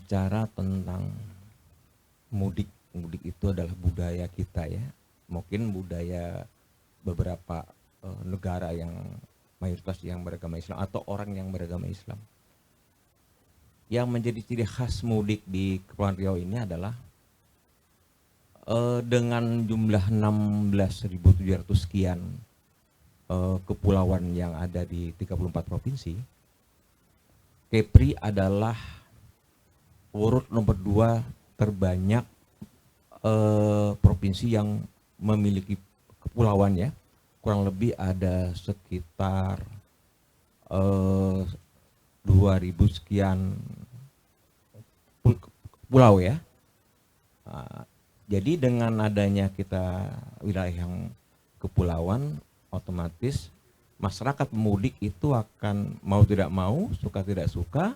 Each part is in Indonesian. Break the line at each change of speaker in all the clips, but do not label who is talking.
bicara tentang mudik, mudik itu adalah budaya kita ya. Mungkin budaya beberapa negara yang mayoritas yang beragama Islam atau orang yang beragama Islam. Yang menjadi ciri khas mudik di Kepulauan Riau ini adalah dengan jumlah 16.700 sekian kepulauan yang ada di 34 provinsi, Kepri adalah urut nomor 2 terbanyak provinsi yang memiliki kepulauan ya. Kurang lebih ada sekitar 2.000 sekian pulau ya. Jadi dengan adanya kita wilayah yang kepulauan, otomatis masyarakat pemudik itu akan mau tidak mau, suka tidak suka,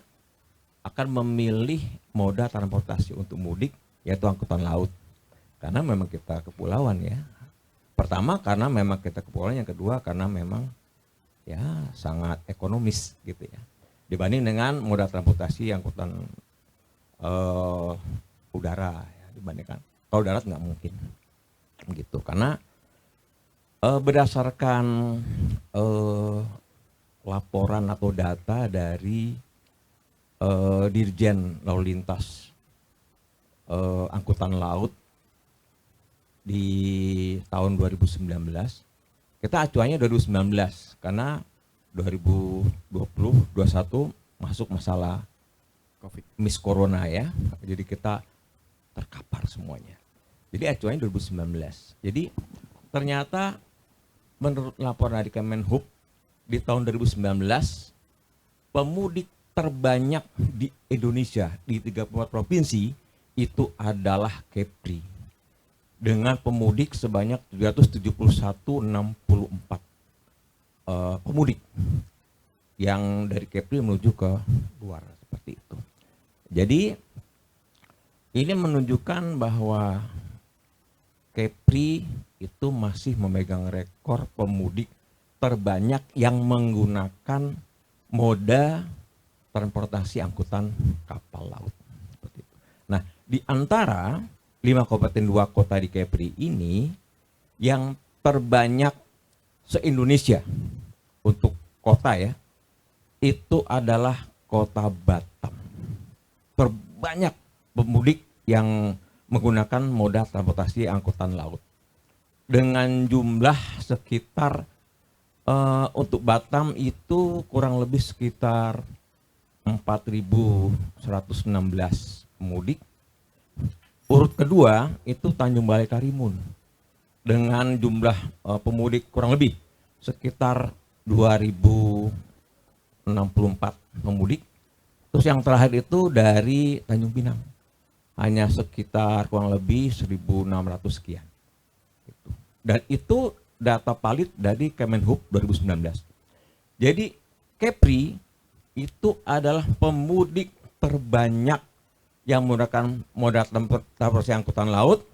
akan memilih moda transportasi untuk mudik, yaitu angkutan laut. Karena memang kita kepulauan ya. Pertama karena memang kita kepulauan, yang kedua karena memang ya sangat ekonomis gitu ya. Dibanding dengan moda transportasi angkutan udara ya, dibandingkan. Kalau darat nggak mungkin gitu. Karena berdasarkan laporan atau data dari Dirjen Lalu Lintas Angkutan Laut di tahun 2019, kita acuannya 2019 karena 2020-21 masuk masalah COVID, Miss Corona ya, jadi kita terkapar semuanya. Jadi acuannya 2019. Jadi ternyata menurut laporan dari Kemenhub di tahun 2019 pemudik terbanyak di Indonesia di 34 provinsi itu adalah Kepri dengan pemudik sebanyak 771.064 pemudik yang dari Kepri menuju ke luar seperti itu. Jadi ini menunjukkan bahwa Kepri itu masih memegang rekor pemudik terbanyak yang menggunakan moda transportasi angkutan kapal laut. Seperti itu. Nah, di antara 5 kabupaten 2 kota di Kepri ini yang terbanyak se-Indonesia untuk kota ya, itu adalah kota Batam. Terbanyak pemudik yang menggunakan moda transportasi angkutan laut. Dengan jumlah sekitar untuk Batam itu kurang lebih sekitar 4.116 pemudik. Urut kedua itu Tanjung Balai Karimun dengan jumlah pemudik kurang lebih sekitar 2.064 pemudik. Terus yang terakhir itu dari Tanjung Pinang, hanya sekitar kurang lebih 1.600 sekian. Dan itu data valid dari Kemenhub 2019. Jadi Kepri itu adalah pemudik terbanyak yang menggunakan moda transportasi angkutan laut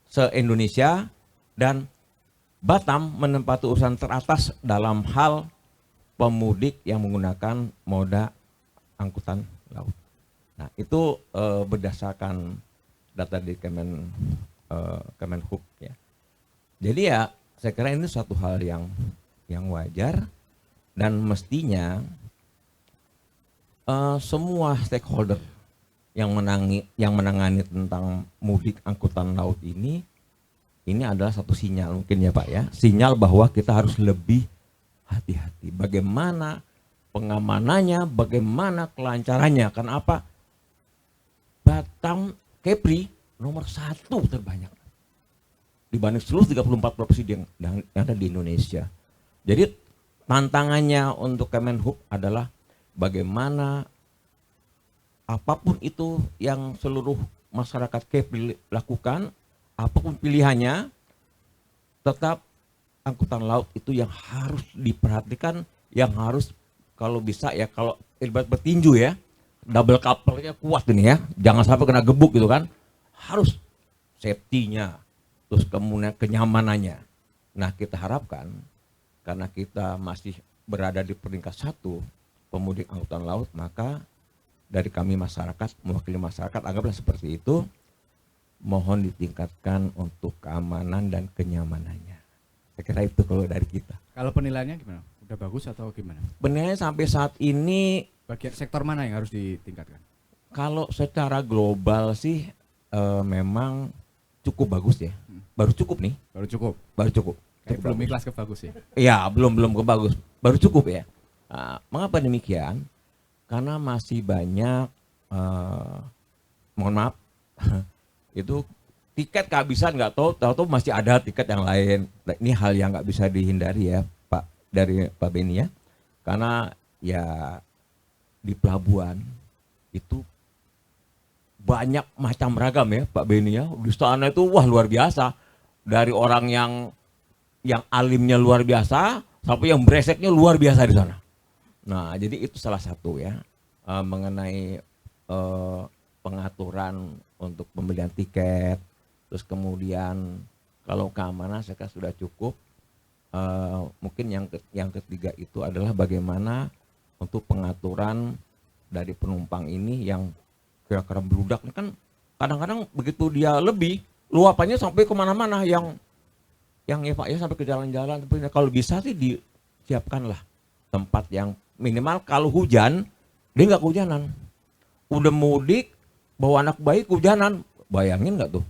se-Indonesia, dan Batam menempati urutan teratas dalam hal pemudik yang menggunakan moda angkutan laut. Nah, itu berdasarkan data di Kemenhub ya. Jadi ya saya kira ini suatu hal yang wajar dan mestinya semua stakeholder yang menangani tentang mudik angkutan laut ini adalah satu sinyal mungkin ya Pak ya, sinyal bahwa kita harus lebih hati-hati. Bagaimana pengamanannya, bagaimana kelancarannya. Karena apa? Batam Kepri nomor 1 terbanyak dibanding seluruh 34 provinsi yang ada di Indonesia. Jadi tantangannya untuk Kemenhub adalah bagaimana apapun itu yang seluruh masyarakat Kepri lakukan, apapun pilihannya, tetap angkutan laut itu yang harus diperhatikan, yang harus kalau bisa ya, kalau ibarat bertinju ya, double couple-nya kuat ini ya, jangan sampai kena gebuk gitu kan, harus safety-nya, terus kemudian kenyamanannya. Nah kita harapkan karena kita masih berada di peringkat 1 pemudik angkutan laut, maka dari kami masyarakat, mewakili masyarakat, anggaplah seperti itu, mohon ditingkatkan untuk keamanan dan kenyamanannya. Saya kira itu kalau dari kita.
Kalau penilaiannya gimana? Udah bagus atau gimana?
Sebenarnya sampai saat ini,
Bagian sektor mana yang harus ditingkatkan?
kalau secara global sih memang cukup bagus ya. Baru cukup nih,
Baru cukup.
baru cukup.
Kayak
Cukup
belum
bagus.
ikhlas ke bagus ya.
Iya, belum ke bagus, baru cukup ya. Mengapa demikian? Karena masih banyak, mohon maaf, itu tiket kehabisan, nggak tahu masih ada tiket yang lain. Nah, ini hal yang nggak bisa dihindari ya, Pak, dari Pak Beni ya. Karena ya di pelabuhan itu banyak macam ragam ya Pak Beni ya. Di sana itu wah luar biasa. Dari orang yang alimnya luar biasa sampai yang breseknya luar biasa di sana. Nah, jadi itu salah satu ya mengenai pengaturan untuk pembelian tiket. Terus kemudian kalau keamanan saya kira sudah cukup. Mungkin yang ketiga itu adalah bagaimana untuk pengaturan dari penumpang ini yang kira-kira beludak. Kan kadang-kadang begitu dia lebih, luapannya sampai kemana-mana, yang ya Pak ya sampai ke jalan-jalan. Kalau bisa sih disiapkanlah tempat yang minimal kalau hujan dia nggak kehujanan. Udah mudik bawa anak bayi kehujanan, bayangin nggak tuh?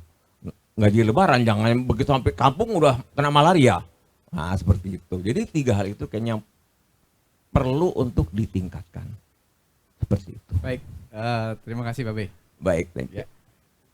Gaji lebaran, jangan begitu sampai kampung udah kena malaria. Nah seperti itu. Jadi 3 hal itu kayaknya perlu untuk ditingkatkan. Seperti itu.
Baik, terima kasih Pak B.
Baik, thank you.
Ya.